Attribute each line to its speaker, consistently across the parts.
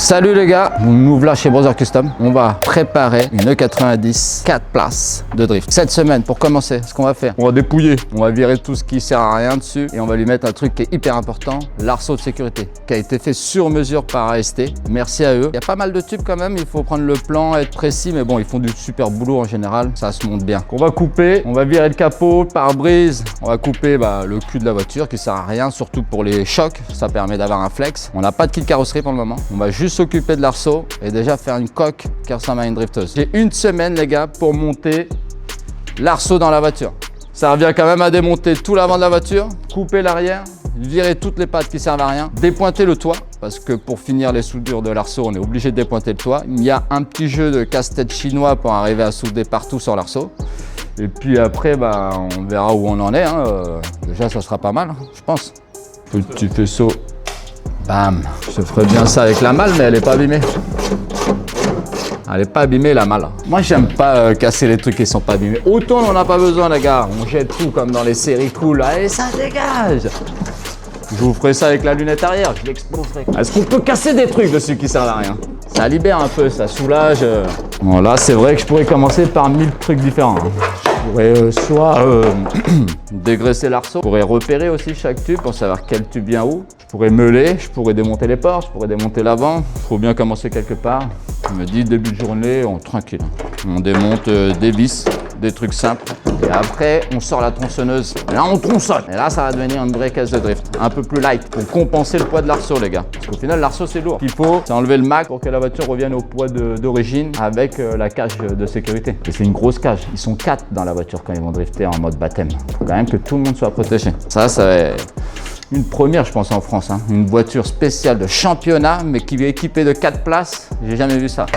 Speaker 1: Salut les gars, on ouvre là chez Brother Custom. On va préparer une E90 4 places de drift. Cette semaine, pour commencer, ce qu'on va faire, on va dépouiller. On va virer tout ce qui sert à rien dessus et on va lui mettre un truc qui est hyper important, l'arceau de sécurité, qui a été fait sur mesure par AST. Merci à eux. Il y a pas mal de tubes quand même, il faut prendre le plan, être précis, mais bon, ils font du super boulot en général, ça se monte bien. On va couper, on va virer le capot, le pare-brise, on va couper le cul de la voiture qui sert à rien, surtout pour les chocs, ça permet d'avoir un flex. On n'a pas de kit carrosserie pour le moment, on va juste s'occuper de l'arceau et déjà faire une coque qui ressemble à une drifteuse. J'ai une semaine les gars pour monter l'arceau dans la voiture. Ça revient quand même à démonter tout l'avant de la voiture, couper l'arrière, virer toutes les pattes qui servent à rien, dépointer le toit, parce que pour finir les soudures de l'arceau, on est obligé de dépointer le toit. Il y a un petit jeu de casse-tête chinois pour arriver à souder partout sur l'arceau. Et puis après, on verra où on en est. Déjà, ça sera pas mal, je pense. Petit faisceau. Bam. Je ferais bien ça avec la malle, mais elle n'est pas abîmée. Elle n'est pas abîmée la malle. Moi j'aime pas casser les trucs qui sont pas abîmés. Autant on n'en a pas besoin les gars. On jette tout comme dans les séries cool. Allez ça dégage. Je vous ferai ça avec la lunette arrière, je l'exploserai. Est-ce qu'on peut casser des trucs dessus qui servent à rien? Ça libère un peu, ça soulage. Bon là c'est vrai que je pourrais commencer par 1000 trucs différents. Je pourrais soit dégraisser l'arceau, je pourrais repérer aussi chaque tube pour savoir quel tube vient où. Je pourrais meuler, je pourrais démonter les portes, je pourrais démonter l'avant. Il faut bien commencer quelque part. Je me dis début de journée, tranquille. On démonte des vis, des trucs simples. Et après, on sort la tronçonneuse. Et là, on tronçonne. Et là, ça va devenir une vraie caisse de drift. Un peu plus light pour compenser le poids de l'arceau, les gars. Parce qu'au final, l'arceau, c'est lourd. Ce qu'il faut, c'est enlever le mac pour que la voiture revienne au poids d'origine avec la cage de sécurité. Et c'est une grosse cage. Ils sont 4 dans la voiture quand ils vont drifter en mode baptême. Il faut quand même que tout le monde soit protégé. Ça va une première, je pense, en France. Une voiture spéciale de championnat, mais qui est équipée de 4 places. J'ai jamais vu ça.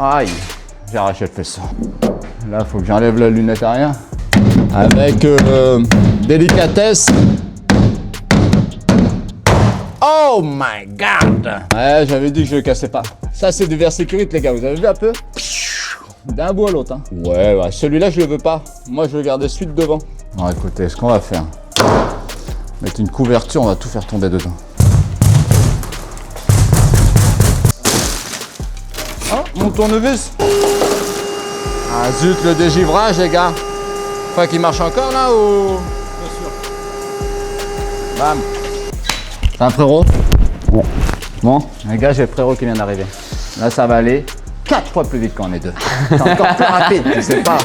Speaker 1: Aïe, j'ai arraché le faisceau. Là, il faut que j'enlève la lunette arrière. Avec délicatesse. Oh my god! Ouais, j'avais dit que je le cassais pas. Ça, c'est du verre sécurité, les gars. Vous avez vu un peu? D'un bout à l'autre. Ouais, celui-là, je le veux pas. Moi, je veux garder celui de devant. Bon, écoutez, ce qu'on va faire, mettre une couverture, on va tout faire tomber dedans. Oh, mon tournevis! Ah zut, le dégivrage, les gars. Faut qu'il marche encore là ou? Bien sûr. Bam. C'est un frérot? Ouais. Bon, les gars, j'ai le frérot qui vient d'arriver. Là, ça va aller 4 fois plus vite qu'on est deux. C'est encore plus rapide, tu sais pas.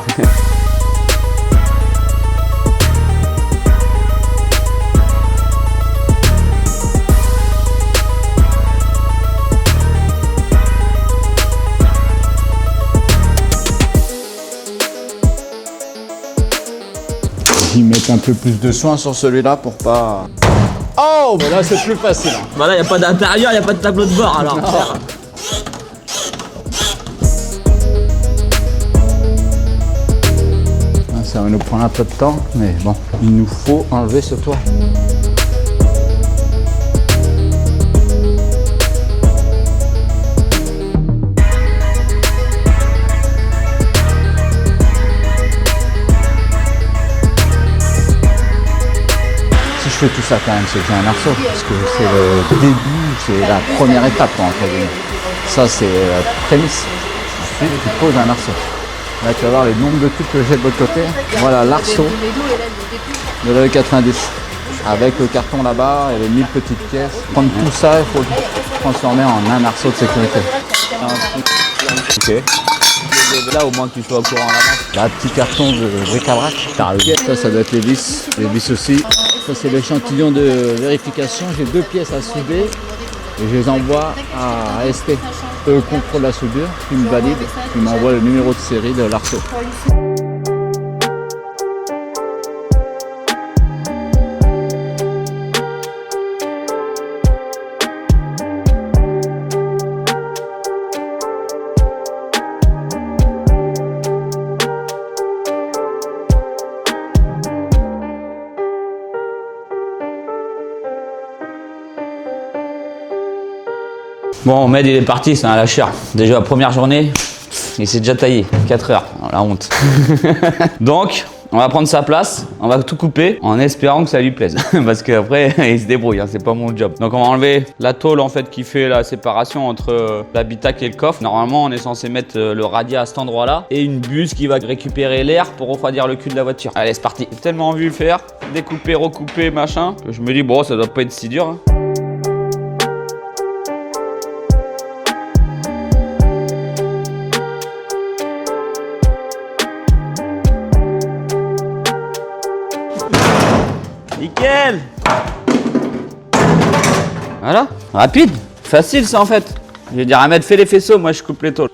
Speaker 1: J'y mets un peu plus de soin sur celui-là pour pas... Oh, mais là c'est plus facile.
Speaker 2: Bah là, il n'y a pas d'intérieur, il n'y a pas de tableau de bord alors.
Speaker 1: Ça va nous prendre un peu de temps, mais bon, il nous faut enlever ce toit. Si je fais tout ça quand même, c'est que j'ai un arceau, parce que c'est le début, c'est la première étape entre guillemets. Ça c'est la prémisse. Ensuite tu poses un arceau. Là tu vas voir les nombres de tubes que j'ai de l'autre côté. Voilà l'arceau de la E90. Avec le carton là-bas et les 1000 petites pièces. Prendre tout ça, il faut le transformer en un arceau de sécurité. Ok.
Speaker 2: Là, au moins que tu sois au courant en avance.
Speaker 1: Là, petit carton de bric-à-brac. Ça doit être les vis. Les vis aussi. Ça, c'est l'échantillon de vérification. J'ai 2 pièces à souder et je les envoie à AST. Eux contrôlent la soudure, puis me valident, puis m'envoient le numéro de série de l'arceau.
Speaker 2: Bon, Med il est parti, c'est un lâcheur. Déjà première journée, Il s'est déjà taillé, 4 heures, oh, la honte. Donc, on va prendre sa place, on va tout couper en espérant que ça lui plaise. Parce qu'après, il se débrouille, hein, c'est pas mon job. Donc on va enlever la tôle en fait qui fait la séparation entre l'habitacle et le coffre. Normalement, on est censé mettre le radiat à cet endroit-là et une buse qui va récupérer l'air pour refroidir le cul de la voiture. Allez, c'est parti. J'ai tellement envie de le faire, découper, recouper, machin, que je me dis bon, ça doit pas être si dur. Hein. Nickel! Voilà, rapide, facile ça en fait. Je vais dire Ahmed, fais les faisceaux, moi je coupe les tôles.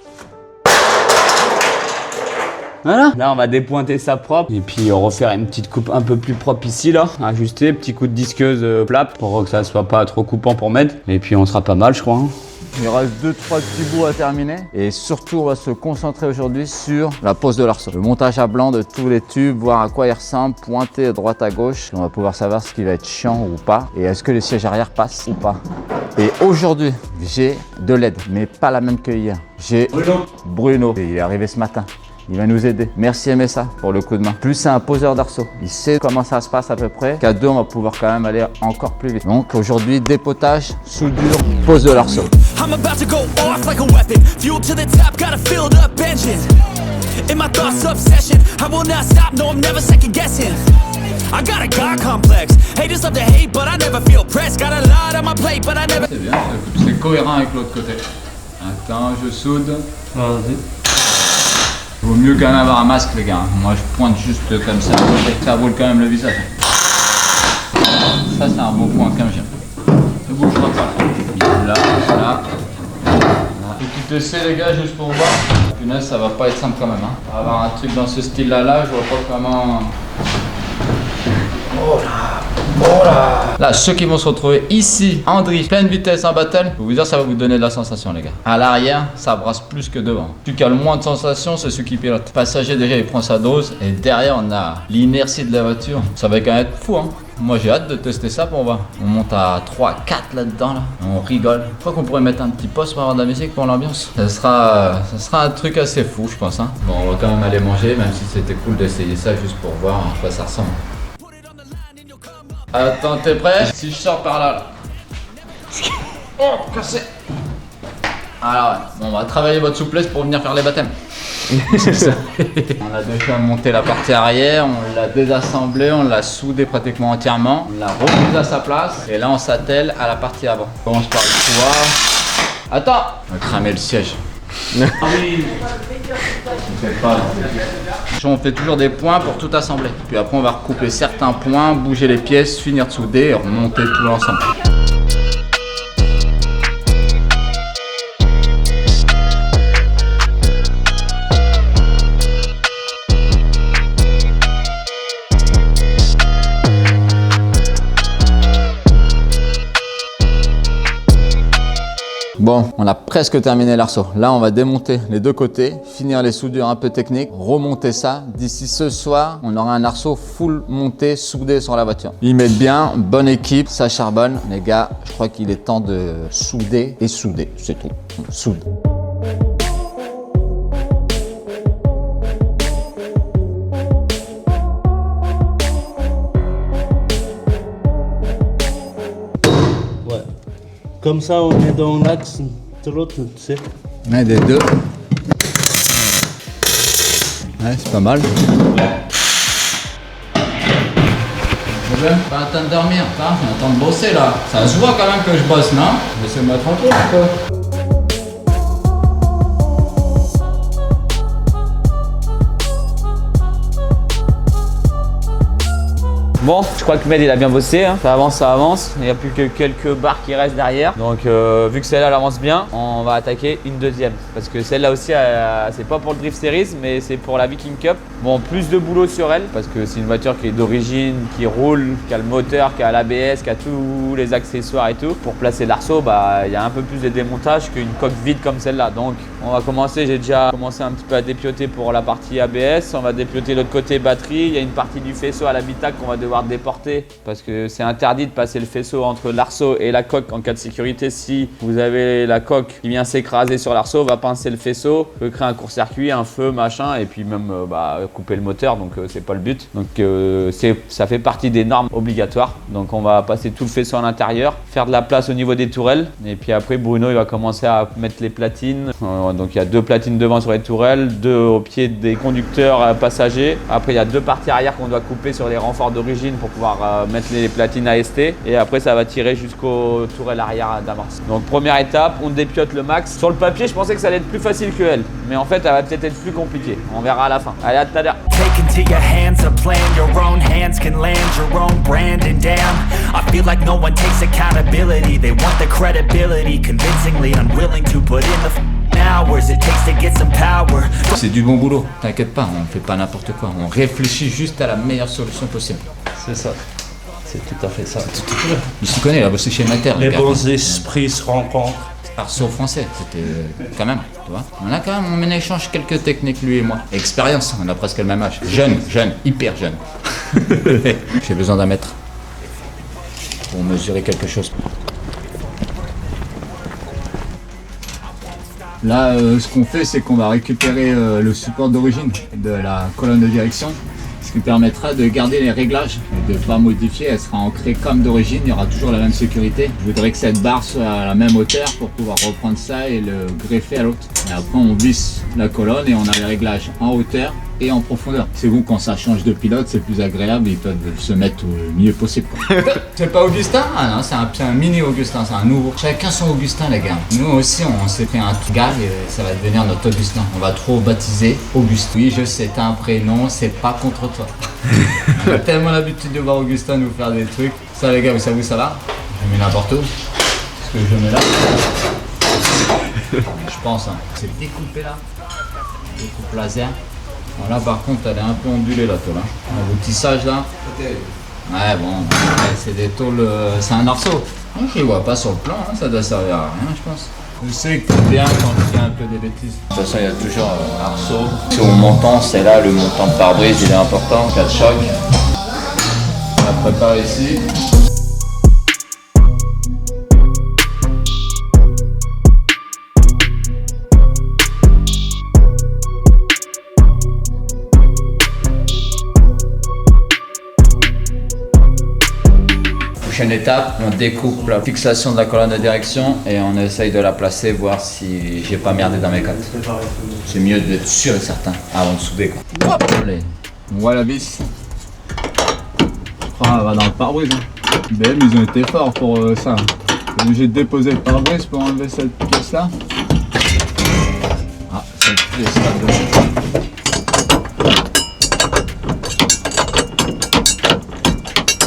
Speaker 2: Voilà, là on va dépointer ça propre et puis refaire une petite coupe un peu plus propre ici là, ajuster, petit coup de disqueuse plate pour que ça soit pas trop coupant pour mettre. Et puis on sera pas mal je crois. Hein.
Speaker 1: Il reste 2-3 petits bouts à terminer et surtout on va se concentrer aujourd'hui sur la pose de l'arceau. Le montage à blanc de tous les tubes, voir à quoi ils ressemblent, pointer de droite à gauche. On va pouvoir savoir ce qui va être chiant ou pas et est-ce que les sièges arrière passent ou pas. Et aujourd'hui j'ai de l'aide mais pas la même que hier. J'ai Bruno et il est arrivé ce matin. Il va nous aider. Merci MSA pour le coup de main. Plus c'est un poseur d'arceau. Il sait comment ça se passe à peu près. Qu'à deux, on va pouvoir quand même aller encore plus vite. Donc aujourd'hui, dépotage, soudure, pose de l'arceau. I'm about to go off like a weapon. Fuel to the top, got a filled up engine. In my thoughts, obsession. I will not stop, no, I'm never second guessing. I got a God complex. Haters love to hate, but I never feel pressed. Got a lot on my plate, but I never. C'est bien, c'est cohérent avec l'autre côté. Attends, je soude.
Speaker 2: Vas-y.
Speaker 1: Vaut mieux quand même avoir un masque les gars. Moi je pointe juste comme ça. Ça brûle quand même le visage. Ça c'est un beau point comme j'aime. Ne bouge pas. Là, là. Petit essai les gars juste pour voir. Punaise ça va pas être simple quand même. Hein. On va avoir un truc dans ce style là, je vois pas comment. Oh là. Oh là. Là, ceux qui vont se retrouver ici en drift, pleine vitesse en battle, je vais vous dire, ça va vous donner de la sensation, les gars. À l'arrière, ça brasse plus que devant. Celui qui a le moins de sensation, c'est celui qui pilote. Le passager, déjà, il prend sa dose. Et derrière, on a l'inertie de la voiture. Ça va quand même être fou, hein. Moi, j'ai hâte de tester ça pour voir. On monte à 3, 4 là-dedans, là. On rigole. Je crois qu'on pourrait mettre un petit poste pour avoir de la musique pour l'ambiance. Ça sera un truc assez fou, je pense, hein. Bon, on va quand même aller manger, même si c'était cool d'essayer ça juste pour voir à quoi ça ressemble. Attends, t'es prêt? Si je sors par là, là. Oh, cassé. Alors ouais, bon, on va travailler votre souplesse pour venir faire les baptêmes. C'est ça. On a déjà monté la partie arrière, on l'a désassemblé, on l'a soudé pratiquement entièrement, on l'a remise à sa place et là on s'attelle à la partie avant. On commence par le toit. Attends, on va cramer le siège. Ah oui. On fait toujours des points pour tout assembler. Puis après on va recouper certains points, bouger les pièces, finir de souder et remonter tout l'ensemble. Bon, on a presque terminé l'arceau. Là, on va démonter les deux côtés, finir les soudures un peu techniques, remonter ça. D'ici ce soir, on aura un arceau full monté, soudé sur la voiture. Ils mettent bien, bonne équipe, ça charbonne. Les gars, je crois qu'il est temps de souder et souder, c'est tout. Soude.
Speaker 3: Comme ça, on est dans l'axe l'autre, tu sais.
Speaker 1: Ouais, des deux. Ouais, c'est pas mal. Pas attendre de dormir, hein, j'ai un temps de bosser là. Ça se voit quand même que je bosse, non? Laissez-moi tranquille un peu.
Speaker 2: Bon, je crois que Med il a bien bossé, hein. Ça avance, il n'y a plus que quelques barres qui restent derrière. Donc vu que celle-là elle avance bien, on va attaquer une deuxième. Parce que celle-là aussi, c'est pas pour le Drift Series, mais c'est pour la Viking Cup. Bon, plus de boulot sur elle, parce que c'est une voiture qui est d'origine, qui roule, qui a le moteur, qui a l'ABS, qui a tous les accessoires et tout. Pour placer l'arceau, bah, il y a un peu plus de démontage qu'une coque vide comme celle-là. Donc on va commencer, j'ai déjà commencé un petit peu à dépioter pour la partie ABS. On va dépioter l'autre côté batterie, il y a une partie du faisceau à l'habitacle qu'on va devoir pouvoir déporter parce que c'est interdit de passer le faisceau entre l'arceau et la coque en cas de sécurité. Si vous avez la coque qui vient s'écraser sur l'arceau, va pincer le faisceau, peut créer un court-circuit, un feu, machin, et puis même couper le moteur, donc c'est pas le but. Donc ça fait partie des normes obligatoires. Donc on va passer tout le faisceau à l'intérieur, faire de la place au niveau des tourelles, et puis après Bruno il va commencer à mettre les platines. Donc il y a 2 platines devant sur les tourelles, 2 au pied des conducteurs passagers. Après il y a 2 parties arrière qu'on doit couper sur les renforts d'origine pour pouvoir mettre les platines AST, et après ça va tirer jusqu'aux tourelles arrière d'amorce. Donc première étape, on dépiote le max. Sur le papier je pensais que ça allait être plus facile que elle, mais en fait elle va peut-être être plus compliquée. On verra à la fin. Allez, à tout à l'heure.
Speaker 4: Take into your hands a plan, your own hands can land your own brand, and damn, I feel like no one takes accountability. They want the credibility, convincingly unwilling to put in the hours it takes to get some power.
Speaker 1: C'est du bon boulot, t'inquiète pas, on fait pas n'importe quoi, on réfléchit juste à la meilleure solution possible.
Speaker 3: C'est ça. C'est tout à fait ça.
Speaker 1: Il s'y connaît, il a bossé chez Mater.
Speaker 3: Les bons esprits se rencontrent.
Speaker 1: Arceau français, c'était quand même, tu vois. On échange quelques techniques, lui et moi. Expérience, on a presque le même âge. Jeune, hyper jeune. J'ai besoin d'un mètre pour mesurer quelque chose. Là, ce qu'on fait, c'est qu'on va récupérer le support d'origine de la colonne de direction, ce qui permettra de garder les réglages et de ne pas modifier. Elle sera ancrée comme d'origine, il y aura toujours la même sécurité. Je voudrais que cette barre soit à la même hauteur pour pouvoir reprendre ça et le greffer à l'autre. Et après on visse la colonne et on a les réglages en hauteur et en profondeur. C'est bon, quand ça change de pilote, c'est plus agréable, ils peuvent se mettre au mieux possible. C'est pas Augustin? Ah non, c'est un mini Augustin, c'est un nouveau. Chacun son Augustin, les gars. Nous aussi, on s'est fait un gars et ça va devenir notre Augustin. On va trop baptiser Augustin. Oui, je sais, t'as un prénom, c'est pas contre toi. On a tellement l'habitude de voir Augustin nous faire des trucs. Ça, les gars, vous savez où ça va? Je mets n'importe où. Ce que je mets là. Je pense, hein. C'est découpé là. Découpe laser. Bon, là par contre elle est un peu ondulée la tôle, hein. Le tissage là. Ouais bon, ouais, c'est des tôles, c'est un arceau. Je ne vois pas sur le plan, hein, ça doit servir à rien je pense. Je sais que c'est bien quand je fais un peu des bêtises. De toute façon il y a toujours arceau. Sur le montant, c'est là, le montant de pare-brise il est important, en cas de choc. On la prépare ici. Prochaine étape, on découpe la fixation de la colonne de direction et on essaye de la placer, voir si j'ai pas merdé dans mes cotes. C'est mieux d'être sûr et certain avant de souder. Allez, on voit la vis. Oh, elle va dans le pare-brise. Hein. BM, ils ont été forts pour ça. J'ai obligé de déposer le pare-brise pour enlever cette pièce là. Ah, cette pièce là.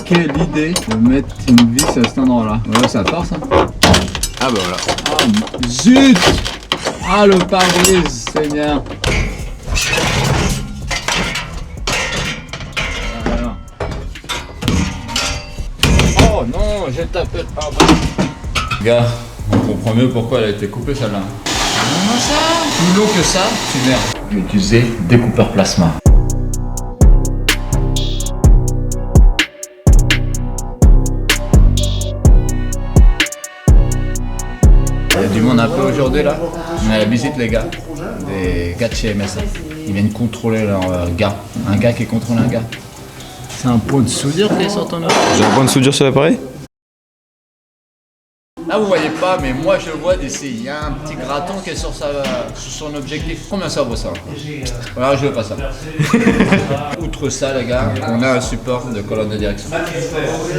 Speaker 1: Quelle idée de mettre une vis à cet endroit-là. Voilà, ça force. Hein. Ah bah voilà. Ah, zut! Ah le pare-brise, Seigneur. Voilà. Oh non, j'ai tapé le pare-brise. Gars, on comprend mieux pourquoi elle a été coupée celle-là. Comment ça? Plus long que ça, tu merde. Je vais utiliser découpeur plasma. Il y a du monde un peu aujourd'hui là. On a la visite les gars, des gars de chez MSA. Ils viennent contrôler leur gars. Un gars qui contrôle un gars. C'est un pot de soudure qui est sur ton oreille.
Speaker 5: J'ai un point de soudure sur l'appareil?
Speaker 1: Là vous voyez pas, mais moi je le vois d'ici. Il y a un petit graton qui est sur son objectif. Combien ça vaut ça? Voilà, je veux pas ça. Outre ça les gars, on a un support de colonne de direction.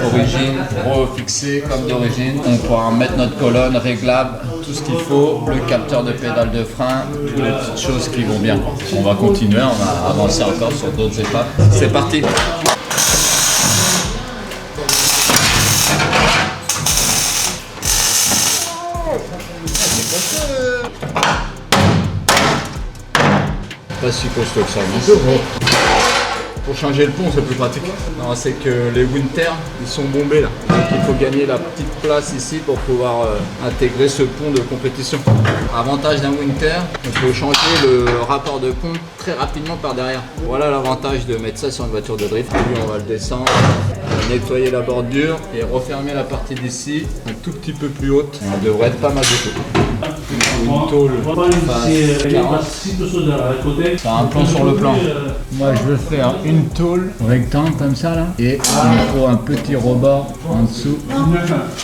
Speaker 1: Origine, refixé comme d'origine. On pourra mettre notre colonne réglable, tout ce qu'il faut, le capteur de pédale de frein, toutes les petites choses qui vont bien. On va continuer, on va avancer encore sur d'autres étapes. C'est parti. Pas si costaud que ça, mais c'est bon. Pour changer le pont, c'est plus pratique. Non, c'est que les Winter, ils sont bombés là. Donc il faut gagner la petite place ici pour pouvoir intégrer ce pont de compétition. Avantage d'un Winter, on peut changer le rapport de pont très rapidement par derrière. Voilà l'avantage de mettre ça sur une voiture de drift. Lui, on va le descendre, on va nettoyer la bordure et refermer la partie d'ici un tout petit peu plus haute. Et on devrait être pas mal de tout. Une tôle, c'est un plan sur le plan. Moi je veux faire une tôle rectangle comme ça là et il me faut un petit rebord en dessous.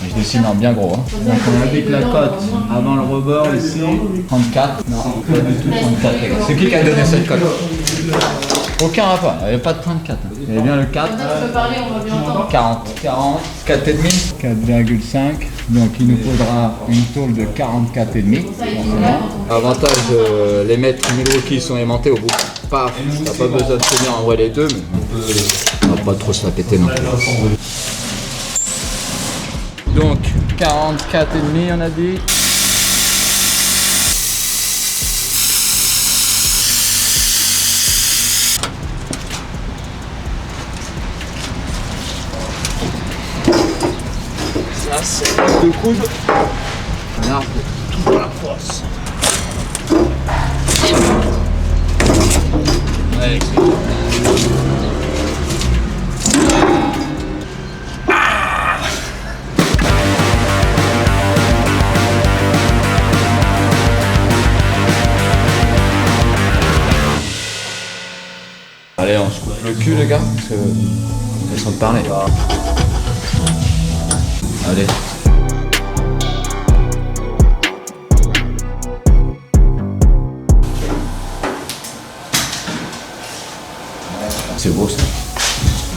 Speaker 1: Je dessine en bien gros. Hein. Donc on indique la cote avant le rebord ici. 34. Non, pas du tout 34. C'est qui a donné cette cote? Aucun rapport, il n'y avait pas de 34. Il y avait bien le 4.
Speaker 5: Je peux parler, on va bien entendre.
Speaker 1: 40. 4,5. 4,5. Donc il nous faudra une tôle de 44,5. Avantage de les mettre Milwaukee, ils sont aimantés au bout. Paf, t'as pas besoin de tenir en vrai les deux, mais on va pas trop se la péter non plus. Donc 44,5 on a dit. Ça c'est le coude. On a tout la force. Ouais, allez, on se coupe le cul les gars, parce que laissons de parler. Allez. C'est beau ça.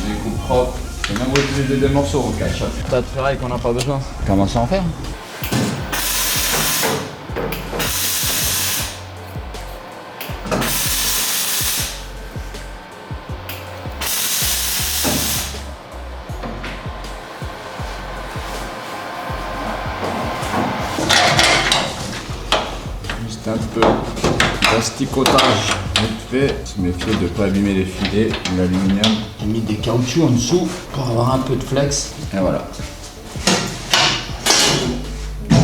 Speaker 1: Des coupes propres. Et même utiliser des morceaux au cache. Tas de ferraille qu'on n'a pas besoin. Commence à en faire. Juste un peu d'asticotage vite fait. Se méfier de ne pas abîmer les filets. L'aluminium. J'ai mis des caoutchoucs en dessous pour avoir un peu de flex. Et voilà. Il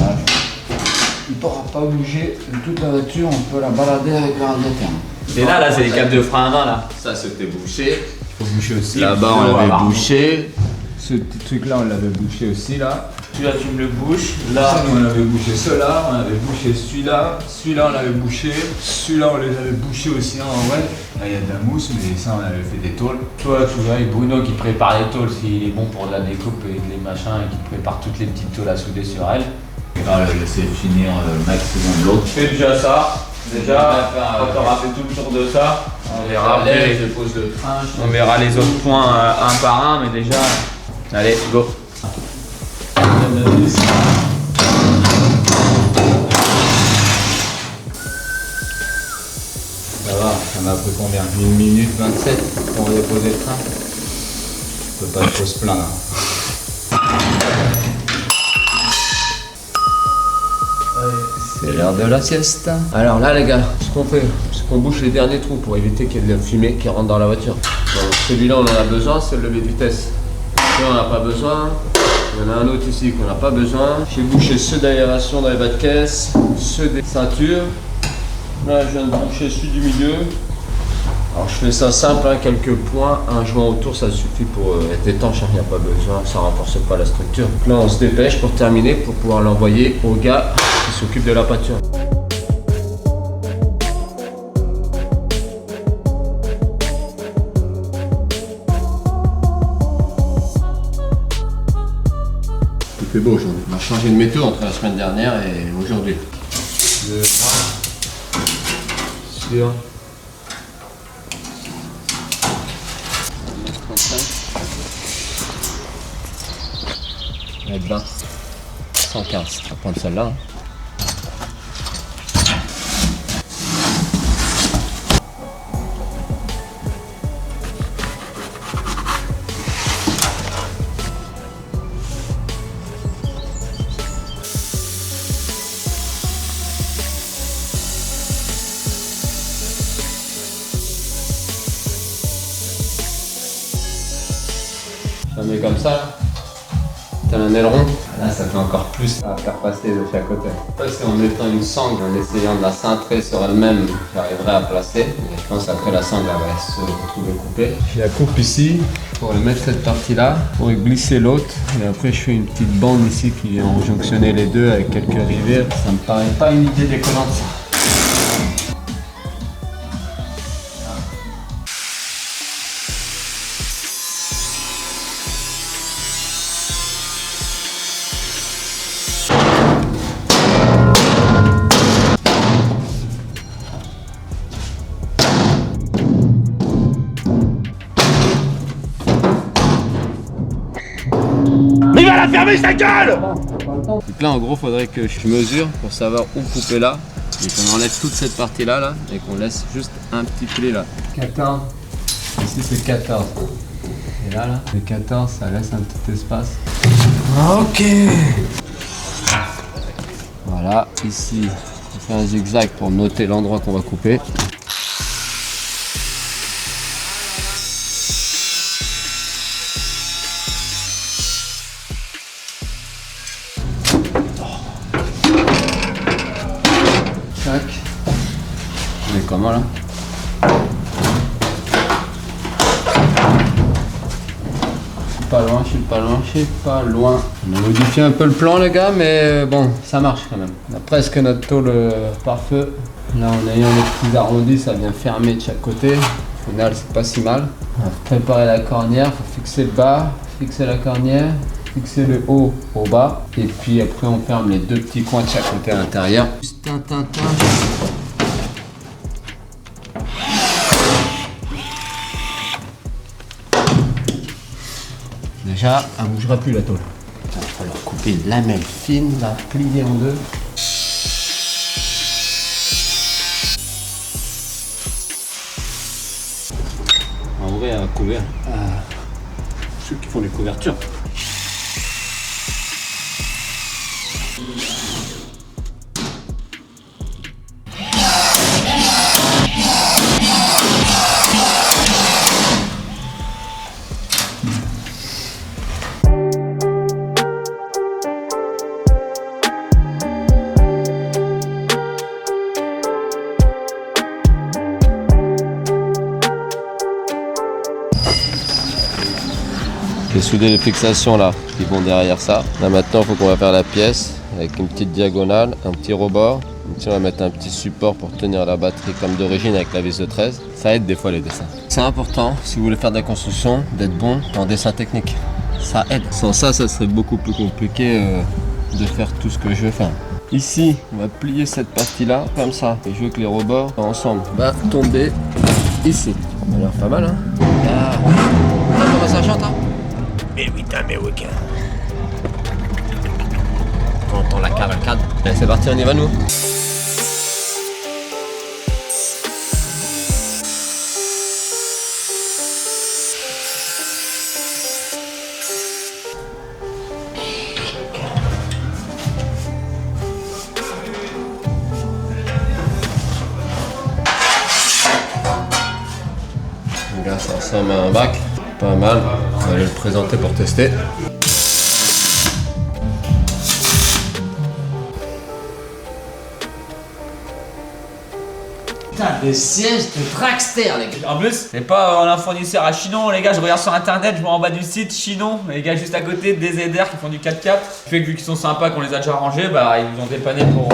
Speaker 1: ne pourra pas bouger de toute la voiture. On peut la balader avec le radiateur.
Speaker 2: Et là, c'est les câbles de frein à main là.
Speaker 1: Ça c'était bouché.
Speaker 2: Faut boucher aussi.
Speaker 1: Là-bas on l'avait bouché. Ce petit truc là on l'avait bouché aussi là.
Speaker 2: Celui-là, tu me le bouches.
Speaker 1: Là,
Speaker 2: Là,
Speaker 1: on avait bouché ceux-là, on avait bouché celui-là, celui-là on l'avait bouché, celui-là on les avait bouchés aussi en vrai. Là il y a de la mousse, mais ça on avait fait des tôles.
Speaker 2: toi, tu vois, avec Bruno qui prépare les tôles s'il est bon pour de la découpe et les machins et qui prépare toutes les petites tôles à souder sur elle.
Speaker 1: On va le laisser finir le maximum de l'autre.
Speaker 2: Fais déjà ça. Déjà, quand tu auras fait tout le tour de ça, on verra,
Speaker 1: je pose le frein.
Speaker 2: on verra les autres points un par un, mais déjà, allez, go.
Speaker 1: Ça va, ça m'a pris combien? 1 minute 27 pour déposer le train. On peut pas trop se plaindre. C'est l'heure de la sieste. Alors là les gars, ce qu'on fait, c'est qu'on bouche les derniers trous pour éviter qu'il y ait de la fumée qui rentre dans la voiture. Donc celui-là on en a besoin, c'est le levier de vitesse. Celui-là on n'a pas besoin. Il y en a un autre ici qu'on n'a pas besoin. J'ai bouché ceux d'aération dans les bas de caisse, ceux des ceintures. Là je viens de boucher celui du milieu. Alors je fais ça simple, hein, quelques points, un joint autour ça suffit pour être étanche, il n'y a pas besoin, ça renforce pas la structure. Donc là on se dépêche pour terminer, pour pouvoir l'envoyer au gars qui s'occupe de la peinture. Il fait beau aujourd'hui. On a changé de météo entre la semaine dernière et aujourd'hui. Sur 20, 115. On va prendre celle-là. Hein.
Speaker 5: Ça met comme ça, là. T'as un aileron. Là, ça fait encore plus à faire passer de chaque côté. C'est en mettant une sangle, en essayant de la cintrer sur elle-même, j'arriverai à placer. Et je pense qu'après la sangle, elle va se retrouver coupée. Je la coupe ici pour mettre cette partie-là, pour glisser l'autre. Et après, je fais une petite bande ici qui vient jonctionner les deux avec quelques rivets. Ça me paraît pas une idée déconnante, ça. Donc là en gros faudrait que je mesure pour savoir où couper là et qu'on enlève toute cette partie là et qu'on laisse juste un petit pli là. 14, ici c'est 14. Et là, le 14 ça laisse un petit espace. Ok. Voilà, ici on fait un zigzag pour noter l'endroit qu'on va couper. On est comment là? Je suis pas loin. On a modifié un peu le plan les gars, mais bon, ça marche quand même. On a presque notre tôle pare-feu. Là en ayant les petits arrondis, ça vient fermer de chaque côté. Au final, c'est pas si mal. On va préparer la cornière, faut fixer le bas, fixer la cornière, fixer le haut au bas. Et puis après, on ferme les deux petits coins de chaque côté à l'intérieur. Juste un tintin. Déjà, elle ne bougera plus la tôle. Il va falloir couper une lamelle fine, la plier en deux. En vrai, à couvert. Ceux qui font les couvertures. J'ai soudé les fixations là qui vont derrière ça. Là maintenant il faut qu'on va faire la pièce avec une petite diagonale, un petit rebord. Ici on va mettre un petit support pour tenir la batterie comme d'origine avec la vis de 13. Ça aide des fois les dessins. C'est important si vous voulez faire de la construction d'être bon en dessin technique. Ça aide. Sans ça, ça serait beaucoup plus compliqué de faire tout ce que je veux faire. Ici on va plier cette partie là comme ça. Et je veux que les rebords ensemble va tomber ici. Ça a l'air pas mal hein. Ah. Comment ça chante hein. Mais putain, mais week-end. On entend la cavalcade. Allez, c'est parti, on y va nous. Là, ça ressemble à un bac. Pas mal, on va aller le présenter pour tester.
Speaker 2: Putain, des sièges de dragster les gars. En plus, c'est pas un fournisseur à Chinon les gars, je regarde sur internet, je vois en bas du site Chinon, les gars juste à côté des ZR qui font du 4x4. Fait que vu qu'ils sont sympas, qu'on les a déjà rangés, bah ils nous ont dépanné pour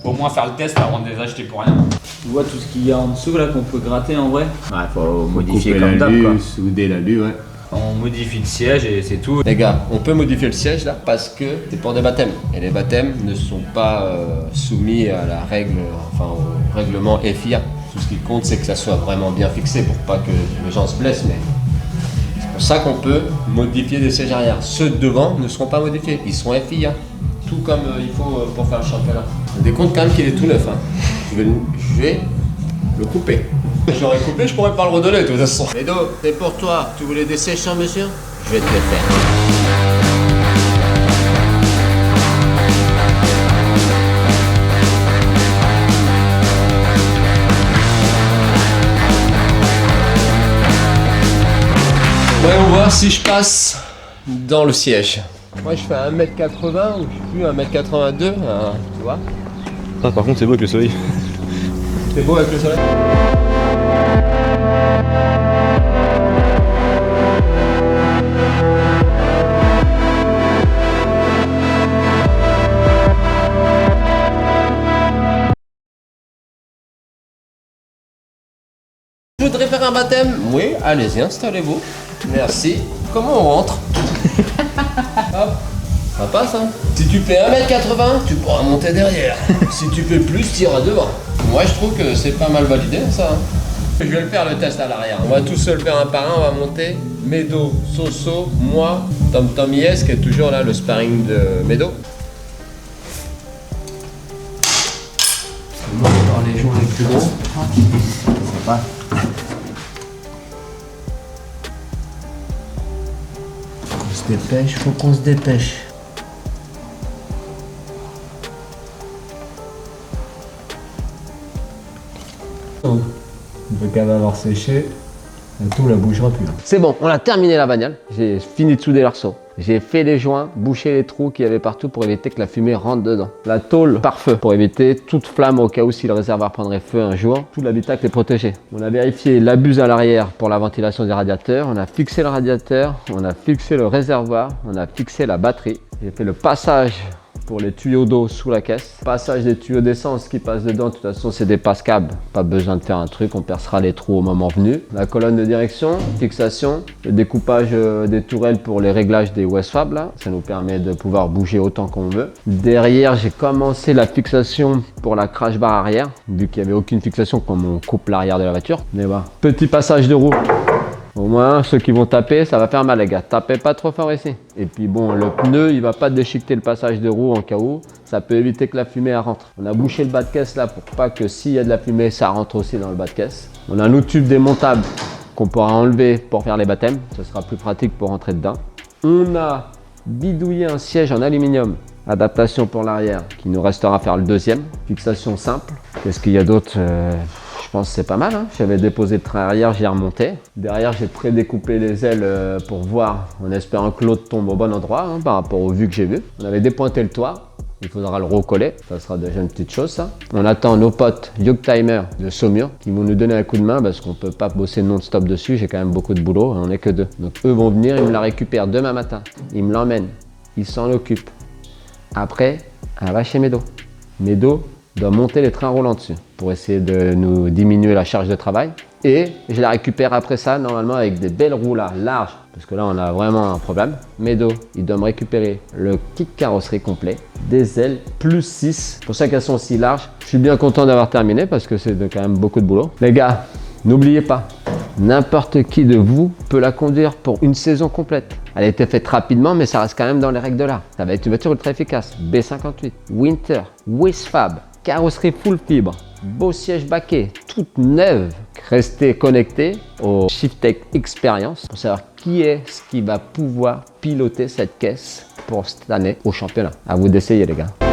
Speaker 2: au moins faire le test avant de les acheter pour rien. Tu vois tout ce qu'il y a en dessous là qu'on peut gratter en vrai. Ouais, faut modifier comme d'hab quoi.
Speaker 5: Souder l'alu, ouais.
Speaker 2: On modifie le siège et c'est tout.
Speaker 5: Les gars, on peut modifier le siège là parce que c'est pour des baptêmes. Et les baptêmes ne sont pas soumis à la règle, enfin au règlement FIA. Tout ce qui compte c'est que ça soit vraiment bien fixé pour pas que les gens se blessent. Mais c'est pour ça qu'on peut modifier des sièges arrière. Ceux devant ne seront pas modifiés, ils seront FIA. Tout comme il faut pour faire le championnat. Des comptes quand même qu'il est tout neuf. Hein. Je vais le couper. Je l'aurais coupé, je pourrais pas le redonner de toute façon. Edo, c'est pour toi. Tu voulais des séchants, monsieur? Je vais te les faire. Voyons voir si je passe dans le siège. Moi je fais 1m80 ou je sais plus 1m82, tu vois.
Speaker 6: Ah, par contre, c'est beau avec le soleil.
Speaker 5: C'est beau avec le soleil. Je voudrais faire un baptême. Oui, allez-y, installez-vous. Merci. Comment on rentre? Hop, ça passe hein. Si tu fais 1m80, tu pourras monter derrière. Si tu fais plus, tu iras devant. Moi je trouve que c'est pas mal validé ça. Je vais le faire le test à l'arrière. On va tous se le faire un par un, on va monter. Medo, Soso, moi, Tom Yes qui est toujours là, le sparring de Medo. On monte dans les jours les plus gros. Ça va. On se dépêche, faut qu'on se dépêche.
Speaker 7: Il peut quand même avoir séché, tout la bougera plus.
Speaker 1: C'est bon, on a terminé la bagnole. J'ai fini de souder l'arceau. J'ai fait les joints, bouché les trous qu'il y avait partout pour éviter que la fumée rentre dedans. La tôle pare-feu pour éviter toute flamme au cas où si le réservoir prendrait feu un jour. Tout l'habitacle est protégé. On a vérifié la buse à l'arrière pour la ventilation des radiateurs. On a fixé le radiateur, on a fixé le réservoir, on a fixé la batterie. J'ai fait le passage pour les tuyaux d'eau sous la caisse. Passage des tuyaux d'essence qui passent dedans, de toute façon c'est des passe-câbles, pas besoin de faire un truc, on percera les trous au moment venu. La colonne de direction, fixation, le découpage des tourelles pour les réglages des Westfab là, ça nous permet de pouvoir bouger autant qu'on veut. Derrière j'ai commencé la fixation pour la crash bar arrière, vu qu'il n'y avait aucune fixation comme on coupe l'arrière de la voiture. Mais voilà, petit passage de roue. Au moins, ceux qui vont taper, ça va faire mal les gars. Tapez pas trop fort ici. Et puis bon, le pneu, il va pas déchiqueter le passage de roue en cas où. Ça peut éviter que la fumée elle rentre. On a bouché le bas de caisse là pour pas que s'il y a de la fumée, ça rentre aussi dans le bas de caisse. On a un autre tube démontable qu'on pourra enlever pour faire les baptêmes. Ce sera plus pratique pour rentrer dedans. On a bidouillé un siège en aluminium. Adaptation pour l'arrière qui nous restera à faire le deuxième. Fixation simple. Qu'est-ce qu'il y a d'autre Je pense que c'est pas mal, hein. J'avais déposé le train arrière, j'ai remonté. Derrière, j'ai pré-découpé les ailes pour voir, en espérant que l'autre tombe au bon endroit, hein, par rapport aux vues que j'ai vues. On avait dépointé le toit, il faudra le recoller, ça sera déjà une petite chose ça. On attend nos potes Yoke Timer de Saumur qui vont nous donner un coup de main parce qu'on peut pas bosser non-stop dessus, j'ai quand même beaucoup de boulot, on est que deux. Donc eux vont venir, ils me la récupèrent demain matin, ils me l'emmènent, ils s'en occupent. Après, elle va chez Medo. Medo doit monter les trains roulants dessus pour essayer de nous diminuer la charge de travail. Et je la récupère après ça, normalement avec des belles roues là, larges, parce que là on a vraiment un problème. Medo, il doit me récupérer le kit carrosserie complet, des ailes plus 6, c'est pour ça qu'elles sont si larges. Je suis bien content d'avoir terminé parce que c'est quand même beaucoup de boulot. Les gars, n'oubliez pas, n'importe qui de vous peut la conduire pour une saison complète. Elle a été faite rapidement, mais ça reste quand même dans les règles de l'art. Ça va être une voiture ultra efficace. B58, Winter, Westfab, carrosserie full fibre, beau siège baquet, toute neuve. Restez connectés au Shiftech Experience pour savoir qui est-ce qui va pouvoir piloter cette caisse pour cette année au championnat. À vous d'essayer les gars.